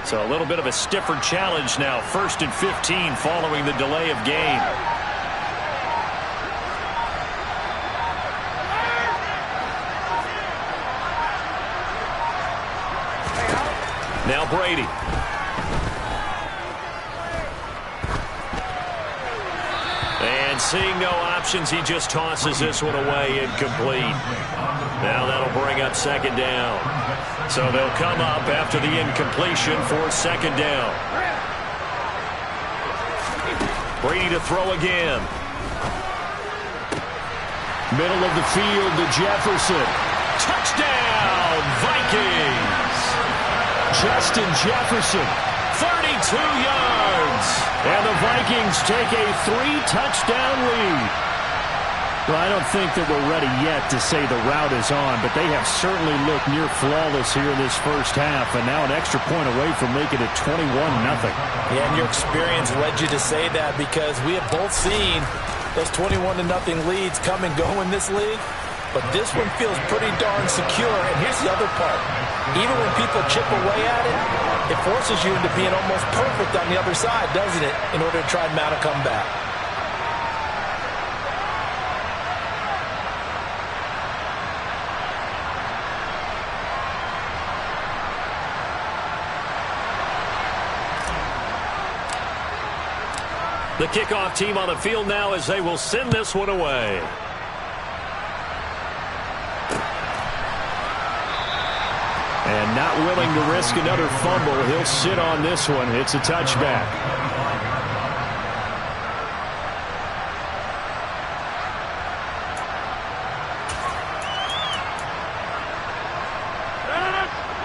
So a little bit of a stiffer challenge now. 1st and 15 following the delay of game. Now Brady. And seeing no options, he just tosses this one away, incomplete. Now that'll bring up 2nd down. So they'll come up after the incompletion for 2nd down. Brady to throw again. Middle of the field to Jefferson. Touchdown, Vikings! Justin Jefferson, 32 yards. And the Vikings take a 3-touchdown lead. Well, I don't think that we're ready yet to say the route is on, but they have certainly looked near flawless here in this first half, and now an extra point away from making it 21-0. Yeah, and your experience led you to say that, because we have both seen those 21-0 leads come and go in this league. But this one feels pretty darn secure. And here's the other part. Even when people chip away at it, it forces you into being almost perfect on the other side, doesn't it, in order to try and mount a comeback. The kickoff team on the field now as they will send this one away. And not willing to risk another fumble. He'll sit on this one. It's a touchback.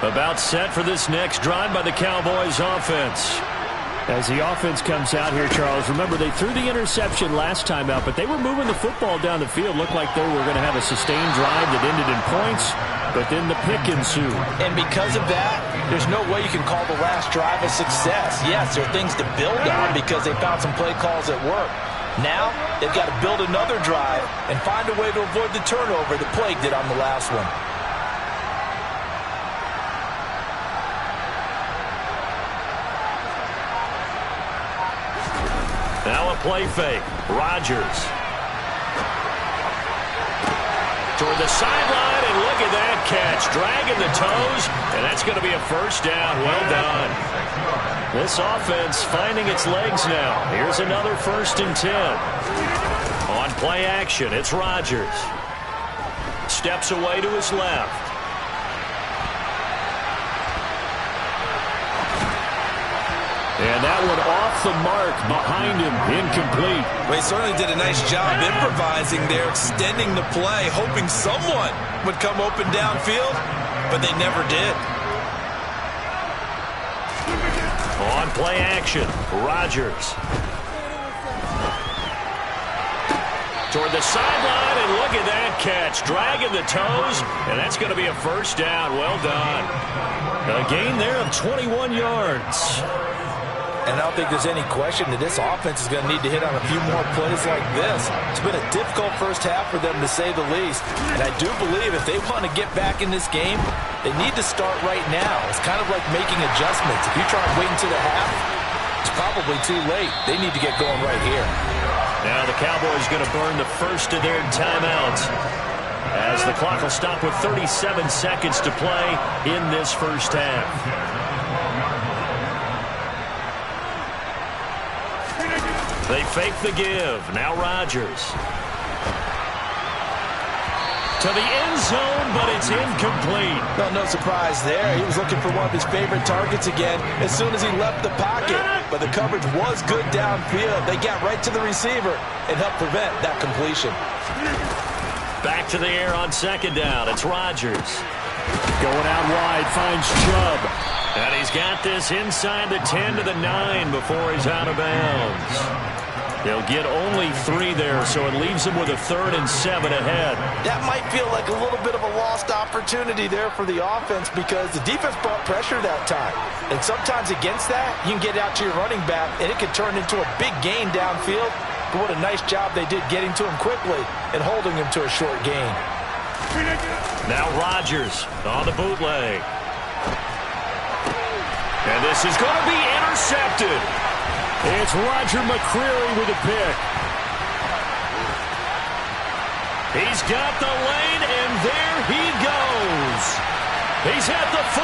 About set for this next drive by the Cowboys offense. As the offense comes out here, Charles, remember they threw the interception last time out, but they were moving the football down the field. Looked like they were going to have a sustained drive that ended in points, but then the pick ensued. And because of that, there's no way you can call the last drive a success. Yes, there are things to build on because they found some play calls that work. Now, they've got to build another drive and find a way to avoid the turnover that plagued it on the last one. Now a play fake. Rodgers. Toward the sideline, and look at that catch. Dragging the toes, and that's going to be a first down. Well done. This offense finding its legs now. Here's another 1st and 10. On play action, it's Rodgers. Steps away to his left. And that one off the mark behind him, incomplete. Well, he certainly did a nice job improvising there, extending the play, hoping someone would come open downfield, but they never did. On play action, Rodgers. Toward the sideline, and look at that catch. Dragging the toes, and that's going to be a first down. Well done. A gain there of 21 yards. And I don't think there's any question that this offense is going to need to hit on a few more plays like this. It's been a difficult first half for them, to say the least. And I do believe if they want to get back in this game, they need to start right now. It's kind of like making adjustments. If you try and wait until the half, it's probably too late. They need to get going right here. Now the Cowboys going to burn the first of their timeouts, as the clock will stop with 37 seconds to play in this first half. They fake the give. Now Rodgers. To the end zone, but it's incomplete. Well, no surprise there. He was looking for one of his favorite targets again as soon as he left the pocket. But the coverage was good downfield. They got right to the receiver and helped prevent that completion. Back to the air on 2nd down. It's Rodgers. Going out wide, finds Chubb. And he's got this inside the 10 to the 9 before he's out of bounds. They'll get only 3 there, so it leaves them with a 3rd and 7 ahead. That might feel like a little bit of a lost opportunity there for the offense, because the defense brought pressure that time. And sometimes against that, you can get out to your running back, and it can turn into a big gain downfield. But what a nice job they did getting to him quickly and holding him to a short gain. Now Rodgers on the bootleg. And this is going to be intercepted. It's Roger McCreary with a pick. He's got the lane, and there he goes. He's at the 40.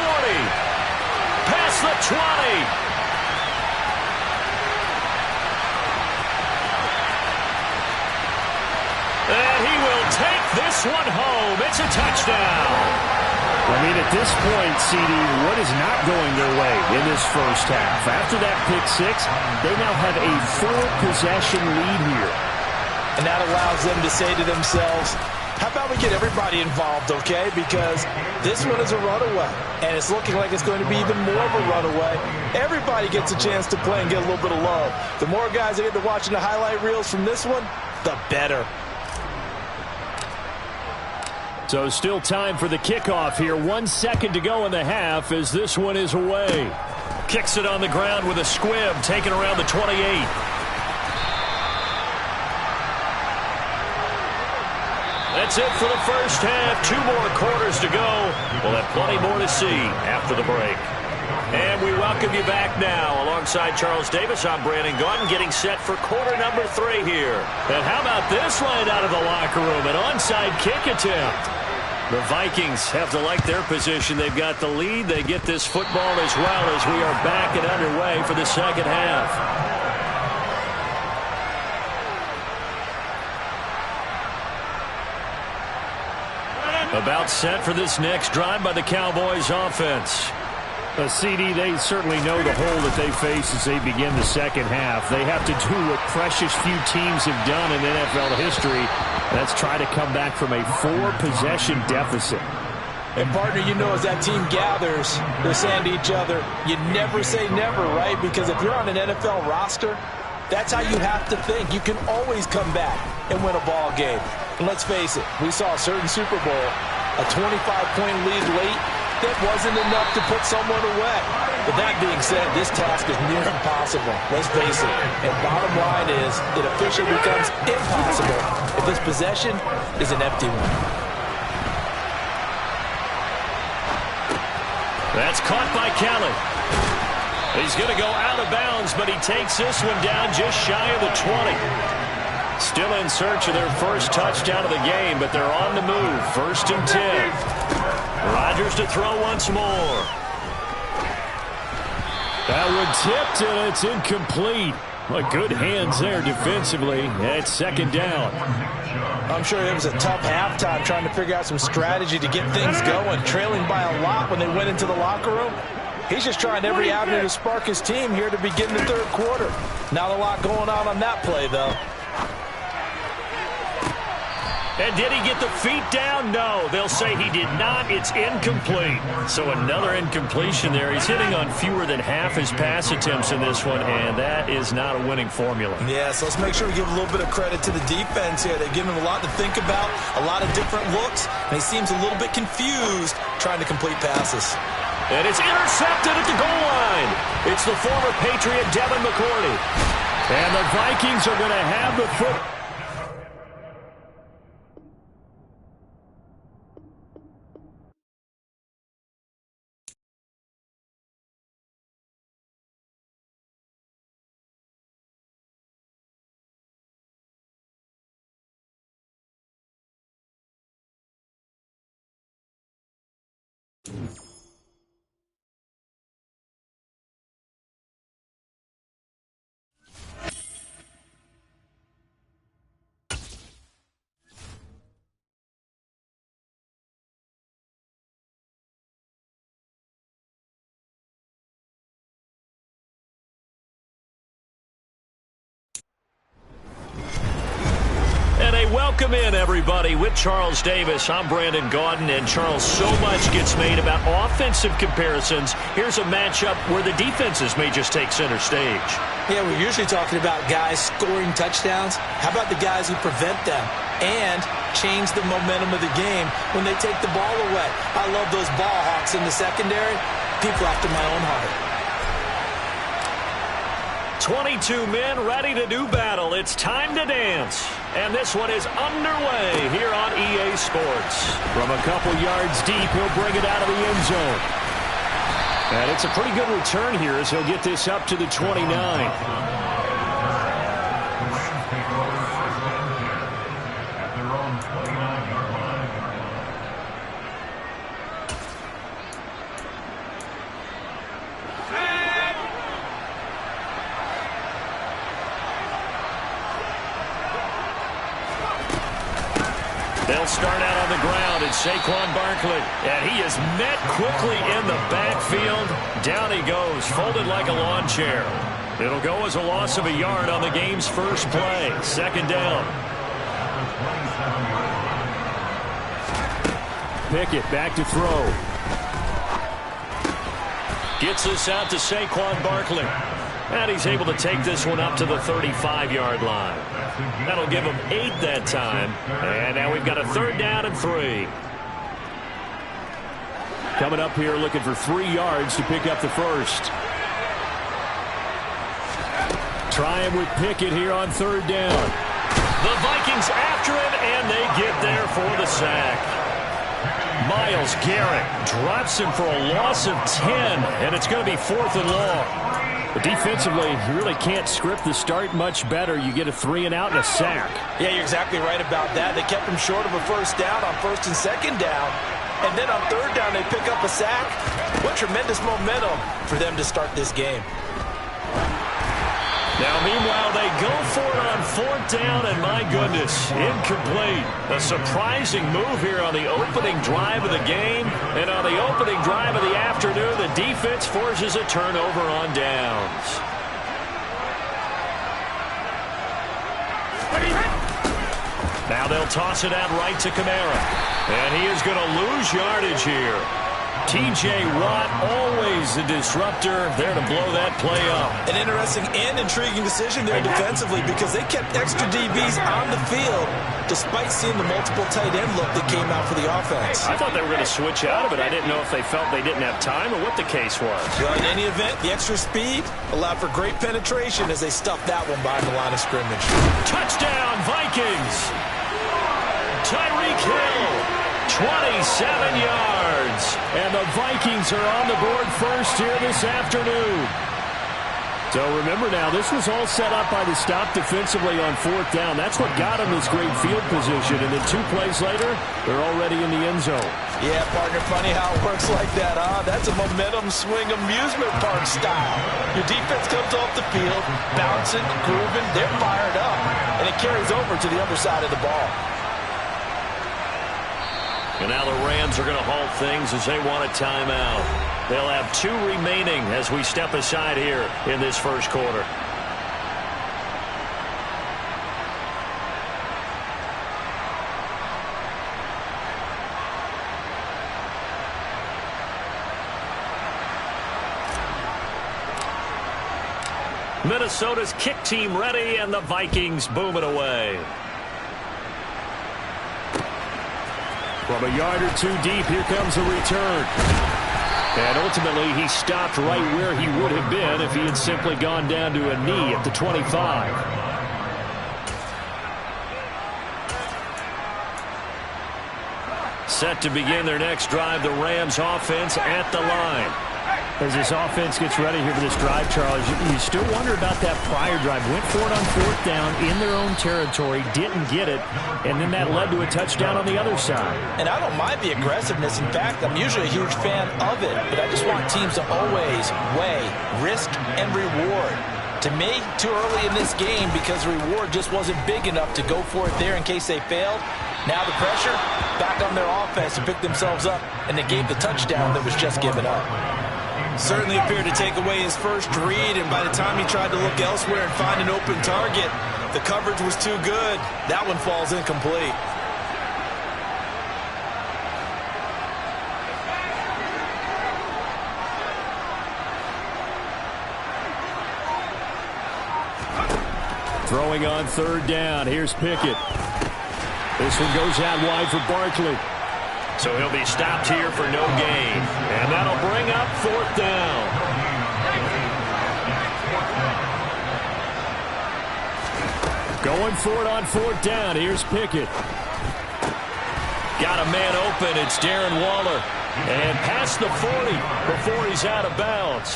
Past the 20. And he will take this one home. It's a touchdown. I mean, at this point, CD, what is not going their way in this first half? After that pick six, they now have a 4-possession lead here. And that allows them to say to themselves, how about we get everybody involved, okay? Because this one is a runaway, and it's looking like it's going to be even more of a runaway. Everybody gets a chance to play and get a little bit of love. The more guys that get to watching the highlight reels from this one, the better. So still time for the kickoff here. 1 second to go in the half as this one is away. Kicks it on the ground with a squib, taken around the 28. That's it for the first half. 2 more quarters to go. We'll have plenty more to see after the break. And we welcome you back now. Alongside Charles Davis, I'm Brandon Gaudin, getting set for quarter number 3 here. And how about this line out of the locker room? An onside kick attempt. The Vikings have to like their position. They've got the lead. They get this football as well as we are back and underway for the second half. About set for this next drive by the Cowboys offense. CD, they certainly know the hole that they face as they begin the second half. They have to do what precious few teams have done in NFL history. That's try to come back from a 4-possession deficit. And, partner, you know, as that team gathers, they're saying to each other, you never say never, right? Because if you're on an NFL roster, that's how you have to think. You can always come back and win a ball game. And let's face it, we saw a certain Super Bowl, a 25-point lead late, that wasn't enough to put someone away. But that being said, this task is near impossible. Let's face it. And bottom line is, it officially becomes impossible if this possession is an empty one. That's caught by Kelly. He's going to go out of bounds, but he takes this one down just shy of the 20. Still in search of their first touchdown of the game, but they're on the move. 1st and 10. Rodgers to throw once more. That one tipped, and it's incomplete. Well, good hands there defensively. It's 2nd down. I'm sure it was a tough halftime trying to figure out some strategy to get things going, trailing by a lot when they went into the locker room. He's just trying every avenue to spark his team here to begin the 3rd quarter. Not a lot going on that play, though. And did he get the feet down? No, they'll say he did not. It's incomplete. So another incompletion there. He's hitting on fewer than half his pass attempts in this one, and that is not a winning formula. Yeah, so let's make sure we give a little bit of credit to the defense here. They've given him a lot to think about, a lot of different looks, and he seems a little bit confused trying to complete passes. And it's intercepted at the goal line. It's the former Patriot Devin McCourty. And the Vikings are going to have the foot. Welcome in, everybody. With Charles Davis, I'm Brandon Gaudin, and Charles, so much gets made about offensive comparisons. Here's a matchup where the defenses may just take center stage. Yeah, we're usually talking about guys scoring touchdowns. How about the guys who prevent them and change the momentum of the game when they take the ball away? I love those ball hawks in the secondary. People after my own heart. 22 men ready to do battle. It's time to dance. And this one is underway here on EA Sports. From a couple yards deep, he'll bring it out of the end zone. And it's a pretty good return here as he'll get this up to the 29. They'll start out on the ground, and Saquon Barkley. And he is met quickly in the backfield. Down he goes, folded like a lawn chair. It'll go as a loss of a yard on the game's first play. Second down. Pickett back to throw. Gets this out to Saquon Barkley. And he's able to take this one up to the 35-yard line. That'll give him 8 that time. And now we've got a third down and 3. Coming up here looking for 3 yards to pick up the first. Trying with Pickett here on third down. The Vikings after him, and they get there for the sack. Myles Garrett drops him for a loss of 10, and it's going to be 4th and long. But defensively, you really can't script the start much better. You get a 3 and out and a sack. Yeah, you're exactly right about that. They kept him short of a first down on first and second down. And then on third down, they pick up a sack. What tremendous momentum for them to start this game. Now, meanwhile, they go for it on 4th down, and my goodness, incomplete. A surprising move here on the opening drive of the game. And on the opening drive of the afternoon, the defense forces a turnover on downs. Now they'll toss it out right to Kamara. And he is going to lose yardage here. T.J. Watt, always a disruptor, there to blow that play up. An interesting and intriguing decision there defensively because they kept extra DBs on the field despite seeing the multiple tight end look that came out for the offense. I thought they were going to switch out of it. I didn't know if they felt they didn't have time or what the case was. Well, in any event, the extra speed allowed for great penetration as they stuffed that one behind the line of scrimmage. Touchdown, Vikings! Tyreek Hill, 27 yards. And the Vikings are on the board first here this afternoon. So remember now, this was all set up by the stop defensively on 4th down. That's what got them this great field position. And then 2 plays later, they're already in the end zone. Yeah, partner, funny how it works like that, huh? That's a momentum swing amusement park style. Your defense comes off the field, bouncing, grooving, they're fired up. And it carries over to the other side of the ball. And now the Rams are going to halt things as they want a timeout. They'll have 2 remaining as we step aside here in this first quarter. Minnesota's kick team ready, and the Vikings boom it away. From a yard or 2 deep, here comes a return. And ultimately, he stopped right where he would have been if he had simply gone down to a knee at the 25. Set to begin their next drive, the Rams offense at the line. As this offense gets ready here for this drive, Charles, you still wonder about that prior drive. Went for it on 4th down in their own territory, didn't get it, and then that led to a touchdown on the other side. And I don't mind the aggressiveness. In fact, I'm usually a huge fan of it, but I just want teams to always weigh risk and reward. To me, too early in this game because the reward just wasn't big enough to go for it there in case they failed. Now the pressure back on their offense to pick themselves up, and they gave the touchdown that was just given up. Certainly appeared to take away his first read, and by the time he tried to look elsewhere and find an open target, the coverage was too good. That one falls incomplete. Throwing on 3rd down. Here's Pickett. This one goes out wide for Barkley. So he'll be stopped here for no gain. And that'll bring up 4th down. Going for it on 4th down. Here's Pickett. Got a man open. It's Darren Waller. And past the 40 before he's out of bounds.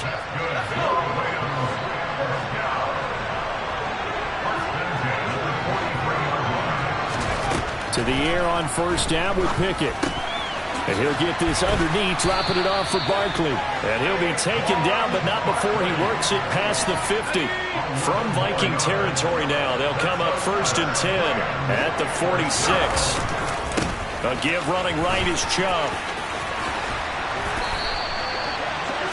To the air on first down with Pickett. And he'll get this underneath, dropping it off for Barkley. And he'll be taken down, but not before he works it past the 50. From Viking territory now, they'll come up 1st and 10 at the 46. A give running right is Chubb.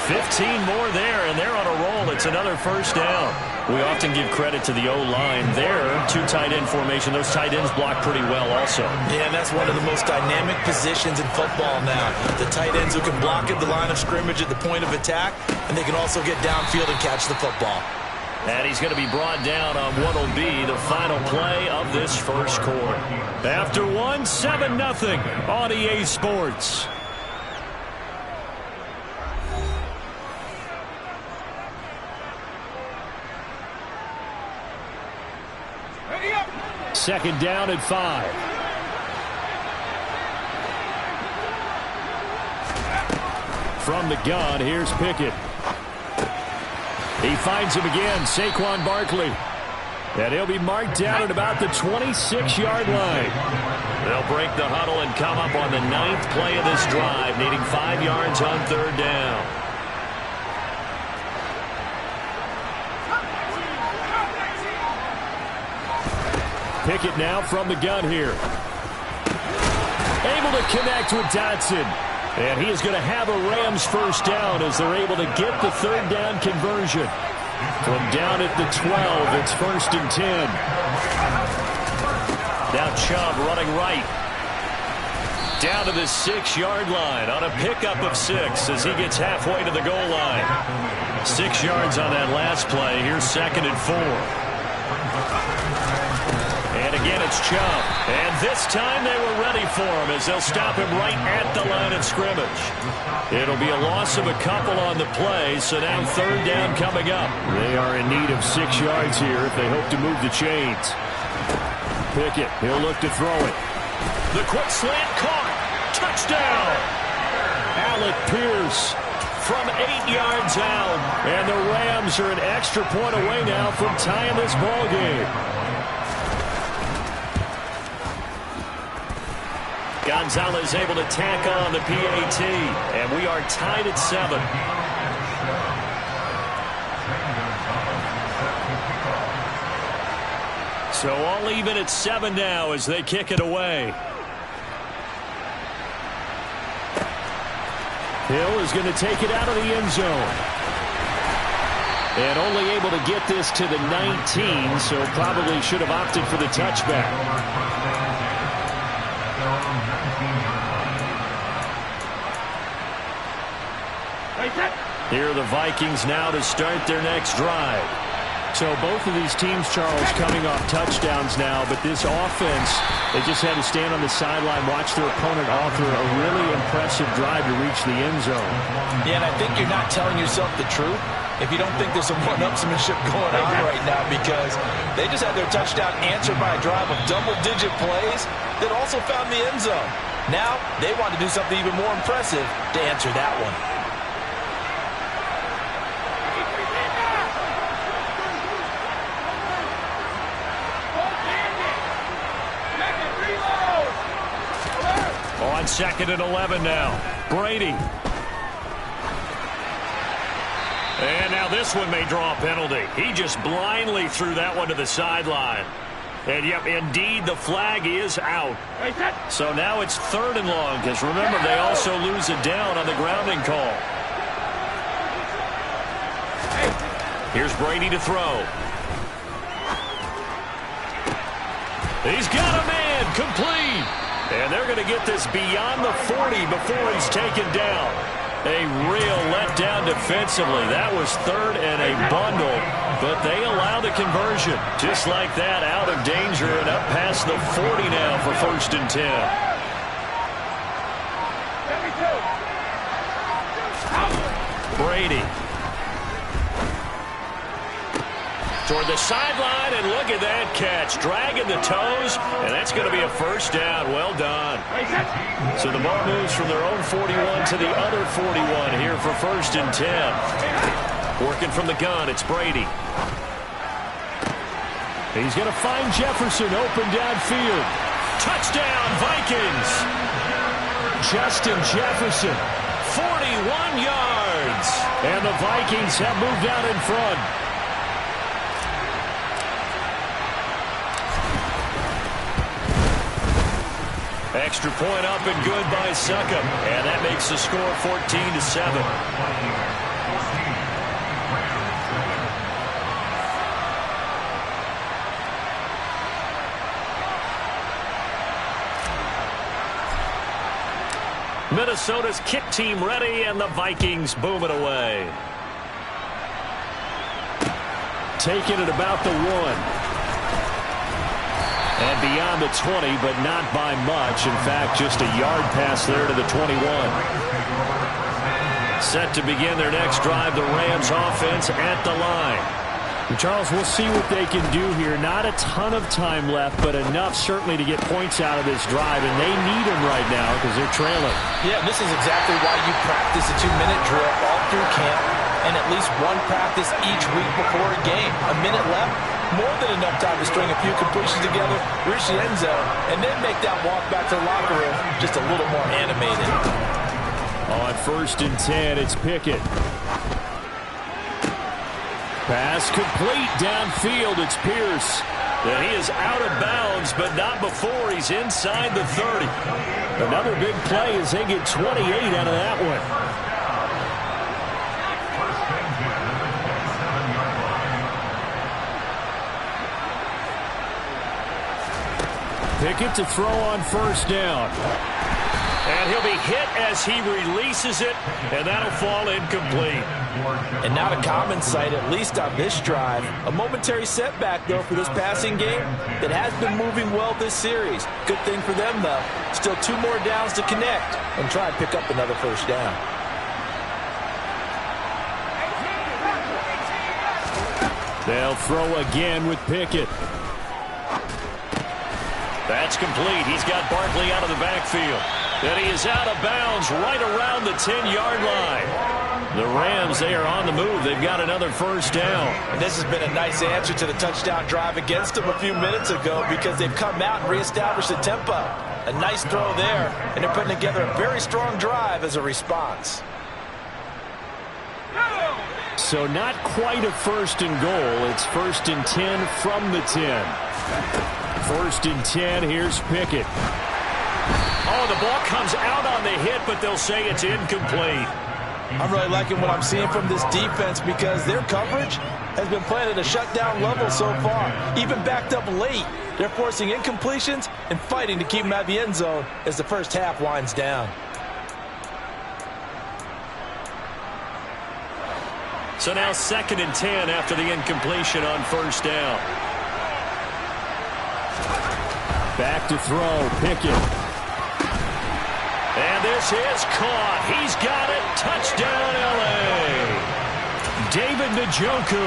15 more there, and they're on a roll. It's another first down. We often give credit to the O-line there. 2 tight end formation. Those tight ends block pretty well also. Yeah, and that's one of the most dynamic positions in football now. The tight ends who can block at the line of scrimmage at the point of attack, and they can also get downfield and catch the football. And he's going to be brought down on what will be the final play of this first quarter. After 1, 7-0 on EA Sports. Second down at 5. From the gun, here's Pickett. He finds him again, Saquon Barkley. And he'll be marked down at about the 26-yard line. They'll break the huddle and come up on the 9th play of this drive, needing 5 yards on 3rd down. Pickett now from the gun here. Able to connect with Dotson. And he is going to have a Rams first down as they're able to get the 3rd down conversion. From down at the 12, it's 1st and 10. Now Chubb running right. Down to the 6-yard line on a pickup of 6 as he gets halfway to the goal line. 6 yards on that last play. Here's 2nd and 4. And again, it's Chubb. And this time they were ready for him as they'll stop him right at the line of scrimmage. It'll be a loss of a couple on the play, so now 3rd down coming up. They are in need of 6 yards here if they hope to move the chains. Pickett, he'll look to throw it. The quick slant caught. Touchdown. Alec Pierce from 8 yards out. And the Rams are an extra point away now from tying this ball game. Gonzalez able to tack on the PAT, and we are tied at 7. So all even at 7 now as they kick it away. Hill is going to take it out of the end zone. And only able to get this to the 19, so probably should have opted for the touchback. Here are the Vikings now to start their next drive. So both of these teams, Charles, coming off touchdowns now, but this offense, they just had to stand on the sideline, watch their opponent author a really impressive drive to reach the end zone. Yeah, and I think you're not telling yourself the truth if you don't think there's some one-upsmanship going on right now, because they just had their touchdown answered by a drive of double-digit plays that also found the end zone. Now they want to do something even more impressive to answer that one. On 2nd and 11 now. Brady. And now this one may draw a penalty. He just blindly threw that one to the sideline. And yep, indeed, the flag is out. So now it's 3rd and long, because remember, they also lose a down on the grounding call. Here's Brady to throw. He's got a man, complete. And they're going to get this beyond the 40 before he's taken down. A real letdown defensively. That was 3rd and a bundle, but they allow the conversion. Just like that, out of danger and up past the 40 now for 1st and 10. Brady. Toward the sideline, and look at that catch. Dragging the toes, and that's going to be a first down. Well done. So the ball moves from their own 41 to the other 41 here for 1st and 10. Working from the gun, it's Brady. He's going to find Jefferson open downfield. Touchdown, Vikings. Justin Jefferson, 41 yards. And the Vikings have moved out in front. Extra point up and good by Succop. And that makes the score 14-7. Minnesota's kick team ready, and the Vikings boom it away. Taking it about the 1. And beyond the 20, but not by much. In fact, just a yard pass there to the 21. Set to begin their next drive, the Rams offense at the line. And Charles, we'll see what they can do here. Not a ton of time left, but enough certainly to get points out of this drive, and they need them right now because they're trailing. Yeah, this is exactly why you practice a 2-minute drill all through camp and at least one practice each week before a game. A minute left, more than enough time to string a few completions together, reach the end zone, and then make that walk back to the locker room just a little more animated. On 1st and 10, it's Pickett. Pass complete downfield. It's Pierce. And he is out of bounds, but not before he's inside the 30. Another big play as they get 28 out of that one. Pickett to throw on 1st down. And he'll be hit as he releases it, and that'll fall incomplete. And not a common sight, at least on this drive. A momentary setback, though, for this passing game that has been moving well this series. Good thing for them, though. Still 2 more downs to connect and try and pick up another 1st down. They'll throw again with Pickett. That's complete. He's got Barkley out of the backfield. And he is out of bounds right around the 10-yard line. The Rams, they are on the move. They've got another 1st down. And this has been a nice answer to the touchdown drive against them a few minutes ago because they've come out and reestablished the tempo. A nice throw there, and they're putting together a very strong drive as a response. So not quite a 1st and goal. It's 1st and 10 from the 10. 1st and 10, here's Pickett. Oh, the ball comes out on the hit, but they'll say it's incomplete. I'm really liking what I'm seeing from this defense because their coverage has been playing at a shutdown level so far. Even backed up late, they're forcing incompletions and fighting to keep them out of the end zone as the first half winds down. So now 2nd and 10 after the incompletion on 1st down. Back to throw, Pickett. And this is caught. He's got it. Touchdown, L.A. David Njoku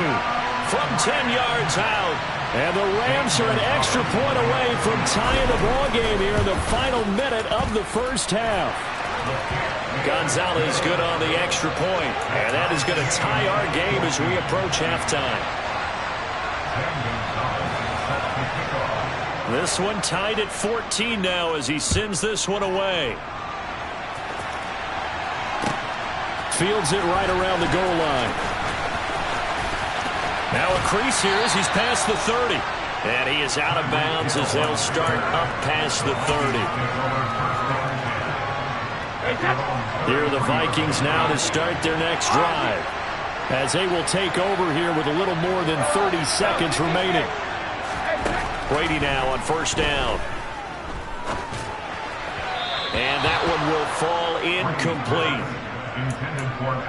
from 10 yards out. And the Rams are an extra point away from tying the ball game here in the final minute of the 1st half. Gonzalez good on the extra point. And that is going to tie our game as we approach halftime. This one tied at 14 now as he sends this one away. Fields it right around the goal line. Now a crease here as he's past the 30. And he is out of bounds as they'll start up past the 30. Here are the Vikings now to start their next drive, as they will take over here with a little more than 30 seconds remaining. Brady now on 1st down. And that one will fall incomplete.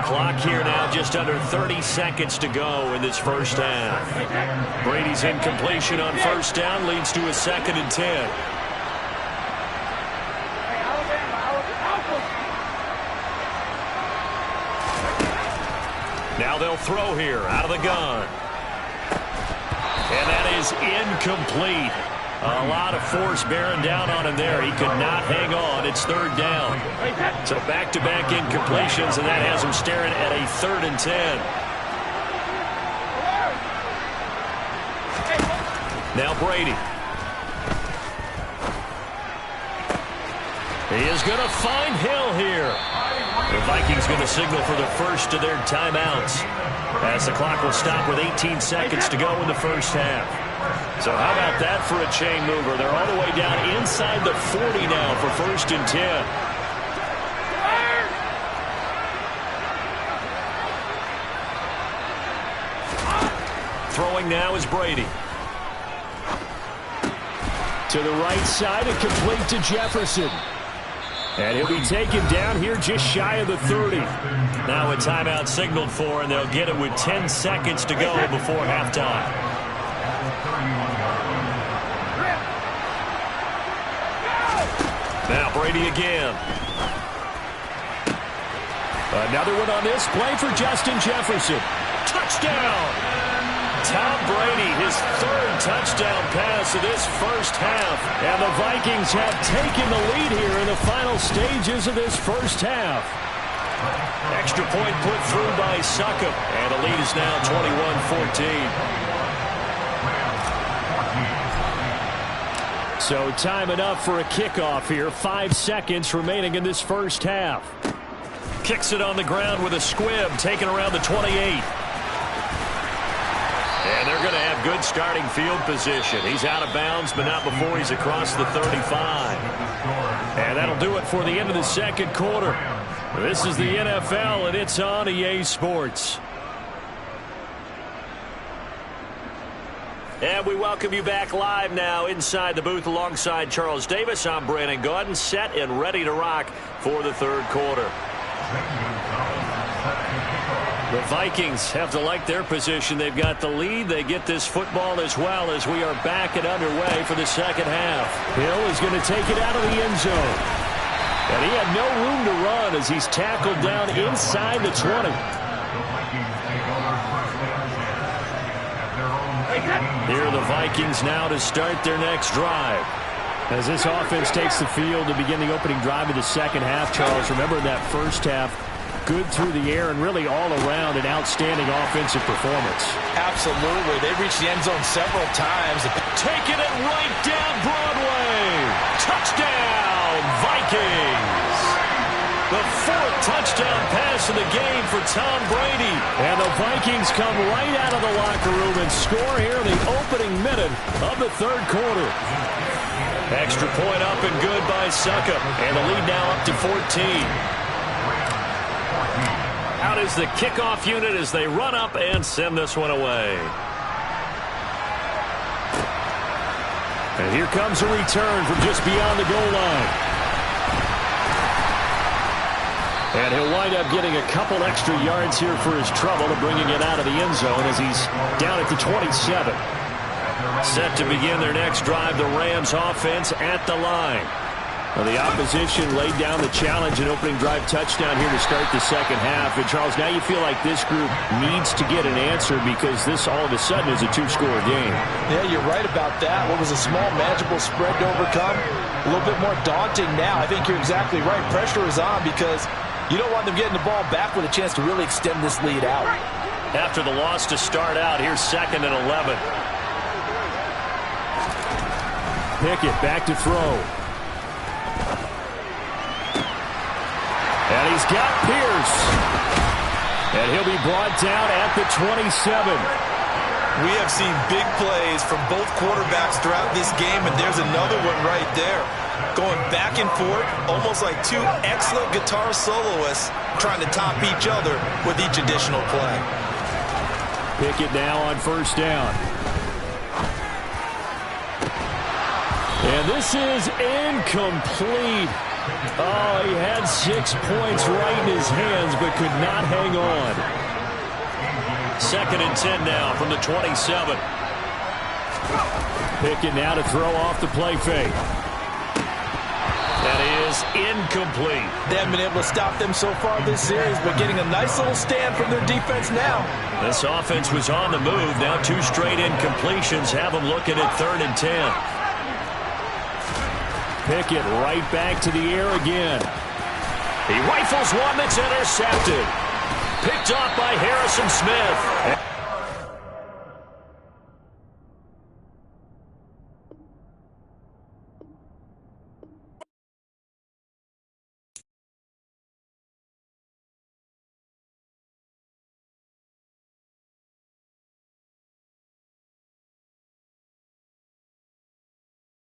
Clock here now just under 30 seconds to go in this 1st half. Brady's incompletion on 1st down leads to a 2nd and 10. Now they'll throw here out of the gun. And that is incomplete. A lot of force bearing down on him there. He could not hang on. It's third down. So back-to-back incompletions, and that has him staring at a 3rd and 10. Now Brady. He is going to find Hill here. The Vikings going to signal for the first of their timeouts, as the clock will stop with 18 seconds to go in the first half. So how about that for a chain mover? They're all the way down inside the 40 now for 1st and 10. Throwing now is Brady. To the right side and complete to Jefferson. And he'll be taken down here just shy of the 30. Now a timeout signaled for, and they'll get it with 10 seconds to go before halftime. Now Brady again. Another one on this play for Justin Jefferson. Touchdown! Tom Brady, his 3rd touchdown pass of this first half. And the Vikings have taken the lead here in the final stages of this first half. Extra point put through by Succop. And the lead is now 21-14. So time enough for a kickoff here. 5 seconds remaining in this first half. Kicks it on the ground with a squib, taken around the 28. And they're going to have good starting field position. He's out of bounds, but not before he's across the 35. And that'll do it for the end of the second quarter. This is the NFL, and it's on EA Sports. And we welcome you back live now inside the booth alongside Charles Davis. I'm Brandon Gaudin, set and ready to rock for the third quarter. The Vikings have to like their position. They've got the lead. They get this football as well as we are back and underway for the second half. Hill is going to take it out of the end zone. And he had no room to run as he's tackled down inside the 20. Here are the Vikings now to start their next drive. As this offense takes the field to begin the opening drive of the second half, Charles, remember that first half, good through the air and really all around an outstanding offensive performance. Absolutely. They reached the end zone several times. Taking it right down Broadway. Touchdown, Vikings. The 4th touchdown pass of the game for Tom Brady. And the Vikings come right out of the locker room and score here in the opening minute of the third quarter. Extra point up and good by Succop. And the lead now up to 14. Out is the kickoff unit as they run up and send this one away. And here comes a return from just beyond the goal line. And he'll wind up getting a couple extra yards here for his trouble and bringing it out of the end zone as he's down at the 27. Set to begin their next drive, the Rams offense at the line. Well, the opposition laid down the challenge and opening drive touchdown here to start the second half. And, Charles, now you feel like this group needs to get an answer because this all of a sudden is a 2-score game. Yeah, you're right about that. What was a small, manageable spread to overcome, a little bit more daunting now. I think you're exactly right. Pressure is on because you don't want them getting the ball back with a chance to really extend this lead out. After the loss to start out, here's 2nd and 11. Pickett back to throw. And he's got Pierce. And he'll be brought down at the 27. We have seen big plays from both quarterbacks throughout this game, and there's another one right there. Going back and forth, almost like two excellent guitar soloists trying to top each other with each additional play. Pickett now on first down. And this is incomplete. Oh, he had 6 points right in his hands, but could not hang on. 2nd and 10 now from the 27. Pickett now to throw off the play fake. That is incomplete. They haven't been able to stop them so far this series, but getting a nice little stand from their defense now. This offense was on the move. Now 2 straight incompletions have them looking at 3rd and 10. Pickett right back to the air again. He rifles one that's intercepted. Picked off by Harrison Smith.